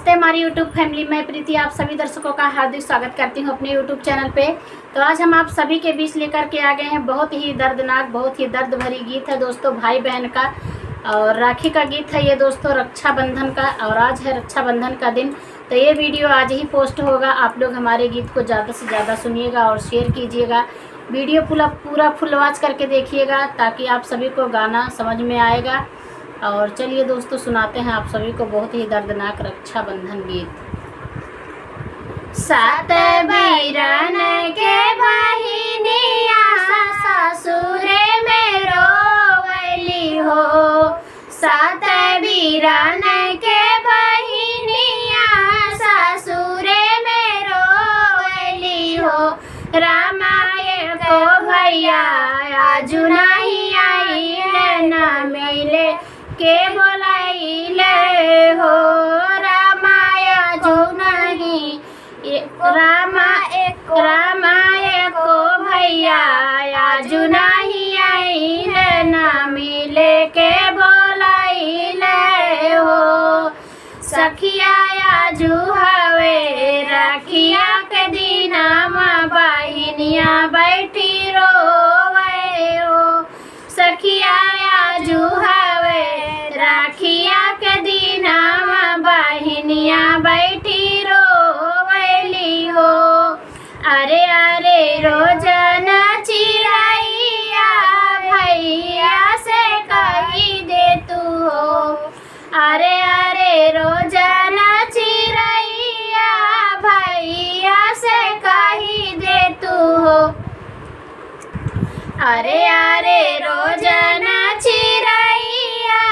नमस्ते हमारी YouTube family में प्रीति आप सभी दर्शकों का हार्दिक स्वागत करती हूँ अपने यूट्यूब चैनल पे। तो आज हम आप सभी के बीच लेकर के आ गए हैं बहुत ही दर्दनाक, बहुत ही दर्द भरी गीत है दोस्तों, भाई बहन का और राखी का गीत है ये दोस्तों, रक्षाबंधन का। और आज है रक्षाबंधन का दिन, तो ये वीडियो आज ही पोस्ट होगा। आप लोग हमारे गीत को ज़्यादा से ज़्यादा सुनिएगा और शेयर कीजिएगा। वीडियो पूरा फुल वॉच करके देखिएगा ताकि आप सभी को गाना समझ में आएगा। और चलिए दोस्तों सुनाते हैं आप सभी को बहुत ही दर्दनाक रक्षाबंधन गीत। सात बीरन के बहिनिया ससुरे में रोवली हो, सात बीरन के बहिनिया ससुरे में रोवली हो। रामायण को भैया आजू नहीं आइले न मिले के बोलाइले हो। रामायण जो नहीं रामायण को भैया आजू नहीं आइले न मिले के बोलाइले हो। सखिया आजू हवे राखिया के दिनामा बहिनिया बैठी रोवे हो। सखिया आजू हवे राखिया के दिनामा बहिनिया बैठी रोवली हो। अरे अरे रोजाना चिड़ैया भैया से कही दे तू हो। अरे अरे रोजाना चिड़ैया भैया से कही दे तू हो। अरे अरे रोजाना चिड़ैया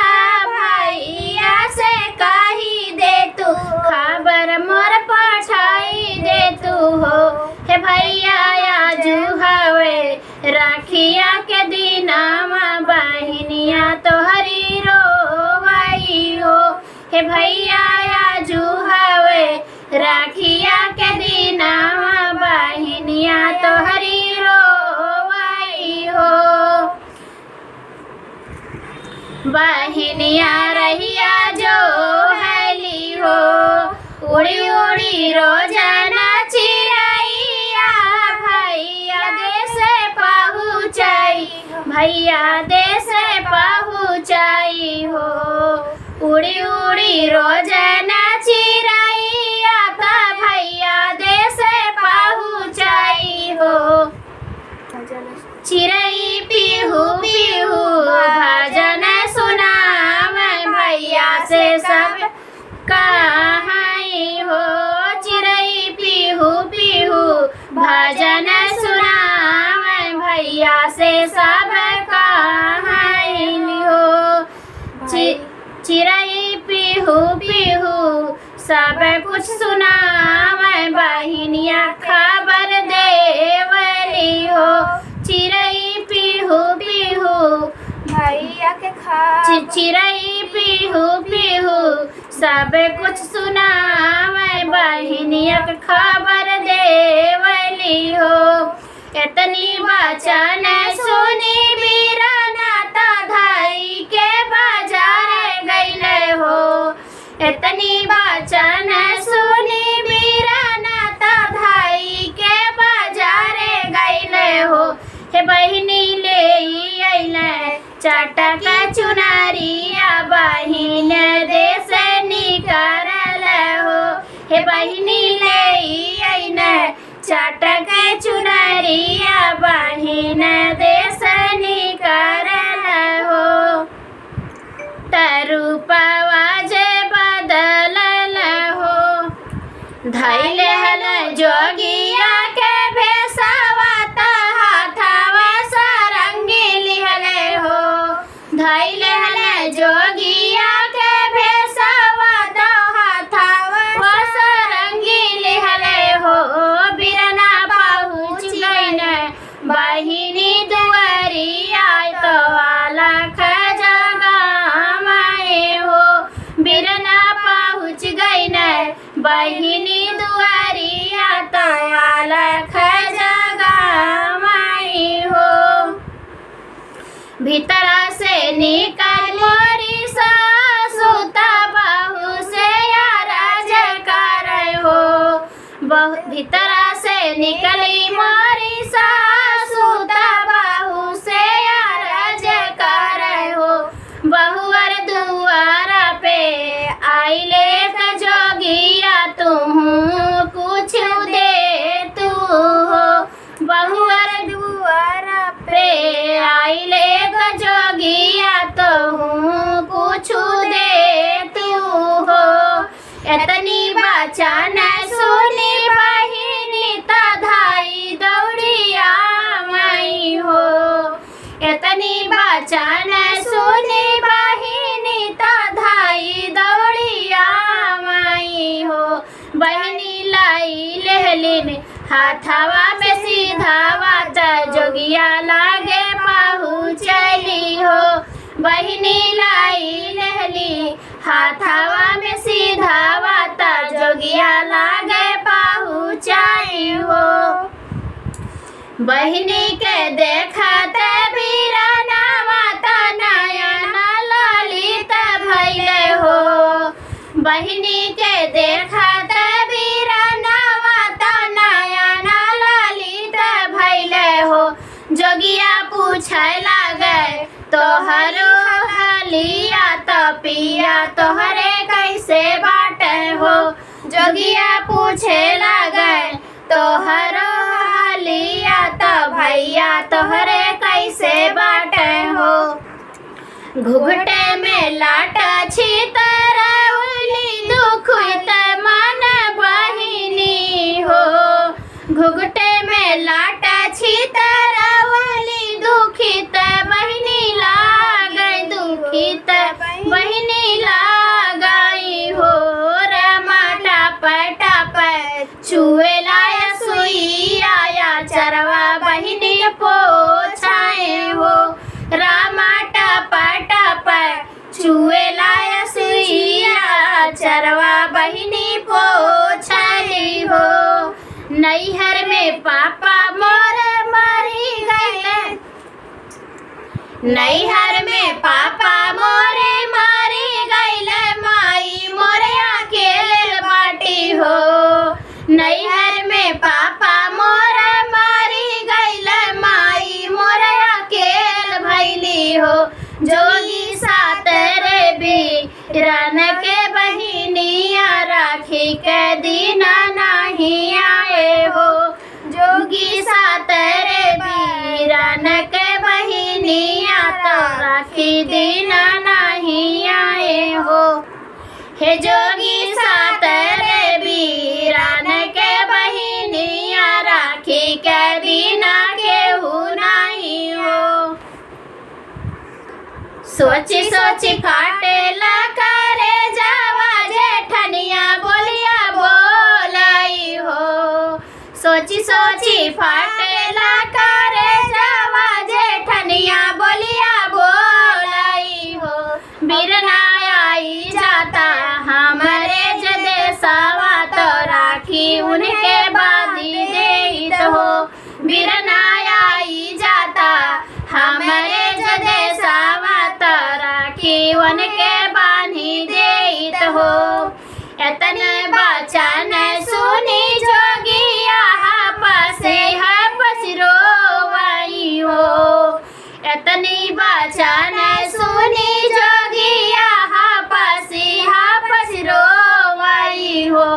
भैया से कही दे तू, खबर मोर पठाई दे तू हो। हे भैया आजू हवे राखिया के दिनामा बहिनिया तोहरी रोवई हो। हे भैया आजू हवे राखिया के दिनामा बहिनिया तोहरी रोवई हो। बहिनिया रहिया जो हैली हो, उड़ी उड़ी रोजाना चिड़ैया भैया देश पहुँचाई, भैया देश पहुँचाई हो। उड़ी उड़ी रोजाना चिड़ैया का भैया देश पहुँचाई हो। चिड़ै पीहू पीहू भजन सुनावे भैया से सब कहाई हो। चिड़ै पीहू पीहू भजन सुनावे भैया से सब कहाई हो। चिड़ै पीहू पीहू सब कुछ सुनावे बहिनिया खबर देवली हो। चिड़ै पीहू पीहू भैया के चिड़ै पीहू पीहू सब कुछ सुनावे बहिनिया के खबर देवली हो। इतनी वचन सुनी बीराना ता धाई के बाजार गईले हो। इतनी वचन सुनी बीराना ता धाई के बाजार गईले हो। हे बहिनी ले अइले चटक चुनरिया बहिन देश निकरल हो। हे बहिनी ले अइले चटक चुनरिया बहिन देश निकरल हो। तरुपवा जे बदलल हो, धैले हल जोगिया के भेसावा ता हाथावा सारंगी लिहले हो। धैले हल जोगिया के भेसावा ता हाथावा सारंगी लिहले हो। बिरना पहुँच गईन बहिनी दुआरिया तो अलख जगाए हो। बिरना पहुँच गईन बहिनी दुआरिया तो अलख जगाई हो। भीतरा से निकल मोरी सासु ता बहू से यारा भीतरा से निकली मोरी सासू बहू से अरज करे हो। बहुअर दुआरा पे आइले त जोगिया तुहू कुछ दे तू हो। बहुअर दुआरा पे आइले त जोगिया तुहू कुछ दे तू हो। एतनी बचन सुनी बहिनी त धाई दौड़िया मई हो। एतनी बचन सुनी बहिनी त धाई दौड़िया मई हो। बहिनी लाई लेहलिन हाथवा में सीधावा त जोगिया लागे पहुँचली हो। बहिनी लाई लेहली हाथवा में सीधावा त जोगिया लागे पहुँचाई हो। बहिनी के देखत बीरानावा त नयन ललित भइले हो। बहिनी के देखत बीरानावा त नयन ललित भइले हो। जोगिया पूछे लागे तोहर हलिया त पिया तोहरे कैसे बाटे हो। जोगिया पूछे लागे तोहर हलिया त भैया तोहरे कैसे बाटे हो। घुघटे में लाट छितरौली दुखित मन बहिनी हो। घुघटे में लाट छितरौली दुखित बहिनी लागई दुखित बहिनी लागई हो। रमाटा पटाप छुएला सुइया चरवा बहिनी पोछाए हो। रामाटा पटाप छुएला सुइया चरवा बहिनी पोछाली हो। नैहर में पापा मोर मरी गए। नैहर में पापा मोरे मारी गईले माई मोरे अकेले बाटी हो। नैहर में पापा मोरे मारी गईले माई मोरे अकेले भैली हो। जोगी सात रे बीरन के बहिनिया राखी के दिन नहीं आए हो। जोगी सात रे बीरन के बहिनिया तो राखी दिन नहीं आए हो। हे जोगी सात रे बीरन के बहिनिया राखी के दिन केहू नहीं हो। सोची सोची फाटेला करे जावा जेठनिया बोलिया बोलाई हो। सोची सोची फाटेला करे जावा जेठनिया बोलिया बोलाई हो। बिरना आई जाता हमारे जदेसावा तो राखी उनके बादी देत हो। बिरना आई जाता हमारे जदेसावा तो राखी उनके बांधी देत हो। एतने बचन सुनी जोगिया हपस रोवई हो। एतनी बचन सुनी जोगिया हपस रोवई हो।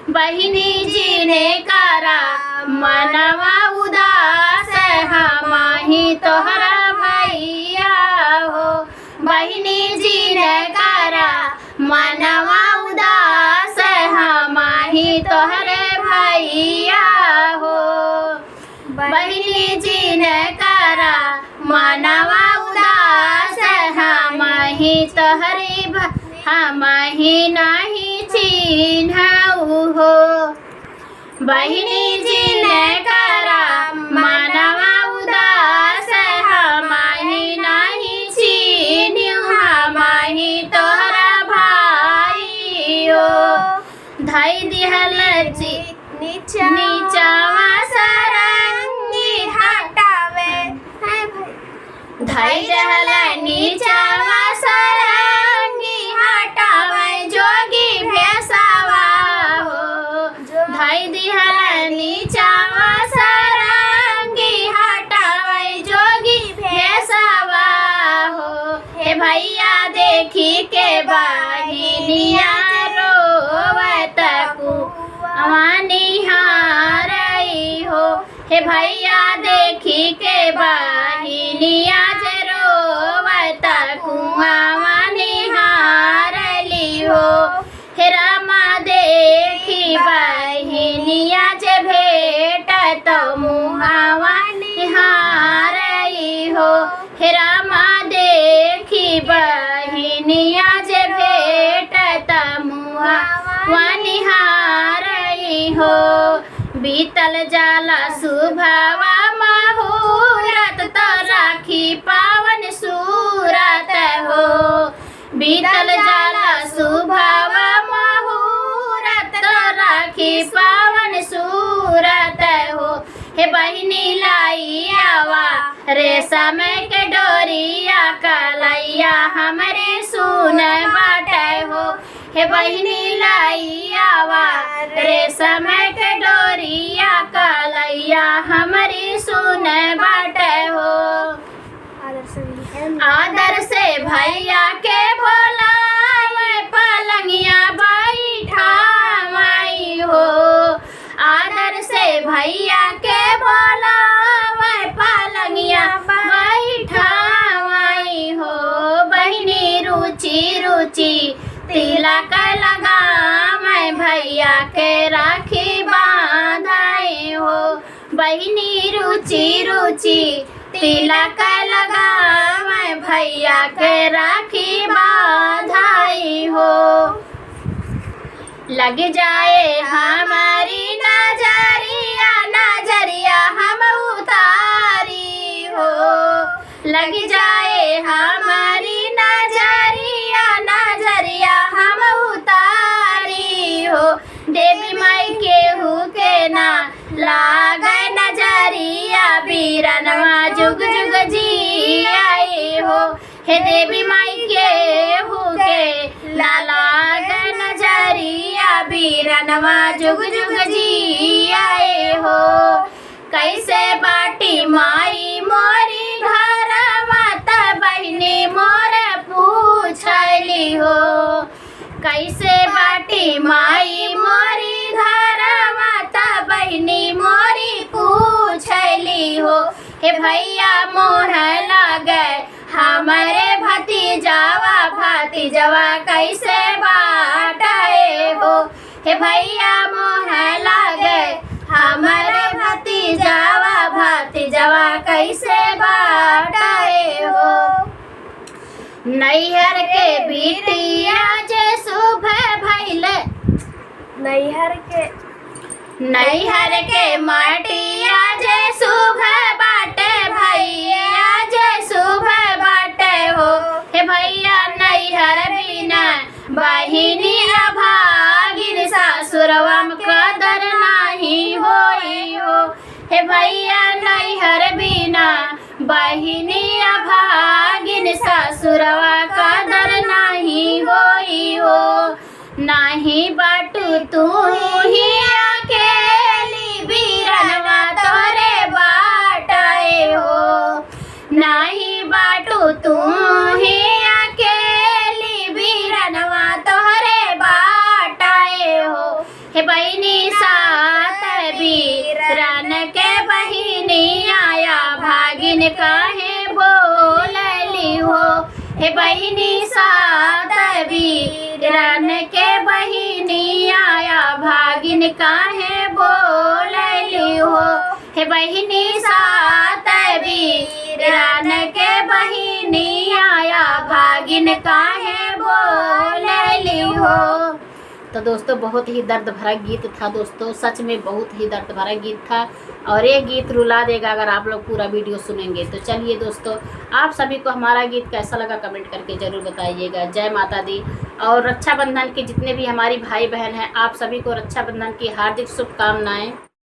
बहिनी जी ने करा मनवा उदास हमाही तोहरा भैया हो। बहिनी जी ने करा मनवा उदास हमाही तोहरे भैया हो। बहिनी जी ने करा मनवा उदास हमाही तोहरे हमाही नहीं चिन्हऊ हो। बहिनी जी ने करा मनवा उदास हमाही नहीं चिन्हऊ हमाही तोहरा भाई हो। धाई दिहल नीचावा सरंगी हटावे धाई दिहल नीचावा सरंगी हटावे जोगी भेसावा हो। धाई दिहल देखी के बहिनिया रोवत कुआवा निहारई हो। हे भैया देखी के बहिनिया जे रोवत कुआवा निहारली हो। हे रामा देखी बहिनिया जे भेटत मुहावा निहारई हो। हे रामा देखी बहिनिया जे भेटत मुहावा निहारई हो। बीतल जाला सुभावा मुहूर्त तो राखी पावन सूरत हो। बीतल जाला सुभावा मुहूर्त तो राखी पावन सूरत हो। हे बहिनी लाई आवा रेशम के डोरिया कलैया हमरे सुन बाटे हो। हे बहिनी लाई आवा रेशम के डोरिया कलैया हमरी सुन बाटे हो। आदर से भैया के बोला पलंगिया बैठाई हो। आदर से भैया के बोला पलंगिया बैठाई हो। बहिनी रुचि रुचि तिलक लगा मैं भैया के राखी बांधाई हो। बहिनी रुचि रुचि तिलक लगा मैं भैया के राखी बांधाई हो। लग जाए हमारी नजरिया नजरिया हम उतारी हो। लग जाए हमारी नजरिया नजरिया हम उतारी हो। देवी माई केहू के ना लागे नजरिया बीरनवा जुग जुग जी आई हो। हे देवी माई केहू के ना लागे नजरिया बीरनवा जुग जुग जी आए हो। कैसे बाटी माई मोरी घर माता बहिनी मोर पूछली हो। कैसे बाटी माई मोरी घर माता बहिनी मोरी पूछली हो। हे भैया मोह लागे हमारे भतीजावा भतीजवा कैसे बाटाए हो। हे भैया मोह लागे हमारे भतीजावा भतीजवा कैसे बाटाए हो। नैहर के बिटिया जे सुबह भैले नैहर के माटिया जे सुबह बाटे भैया जे सुबह बाटे हो। हे भैया नैहर बिना बहिनी अभागिन सासुरवा में कदर नहीं होई हो। हे भैया नैहर बिना बहिनी अभागिन सासुरवा कदर नहीं होई हो। नाही बाटू तू ही अकेली बीरनवा तोरे बाटाए हो। नाही बाटू तू ही अकेली बीरनवा तोरे बाटाए हो। हे बहिनी साथ बीरन के बहिनी आया भागिन काहे बोलली हो। हे बहिनी साथ बीरन के बहिनी आया भागिन काहे बोलली हो। हे बहिनी साथ बीरन के बहिनी आया भागिन काहे बोलली हो। तो दोस्तों बहुत ही दर्द भरा गीत था दोस्तों, सच में बहुत ही दर्द भरा गीत था और ये गीत रुला देगा अगर आप लोग पूरा वीडियो सुनेंगे। तो चलिए दोस्तों, आप सभी को हमारा गीत कैसा लगा कमेंट करके ज़रूर बताइएगा। जय माता दी। और रक्षाबंधन के जितने भी हमारी भाई बहन हैं, आप सभी को रक्षाबंधन की हार्दिक शुभकामनाएं।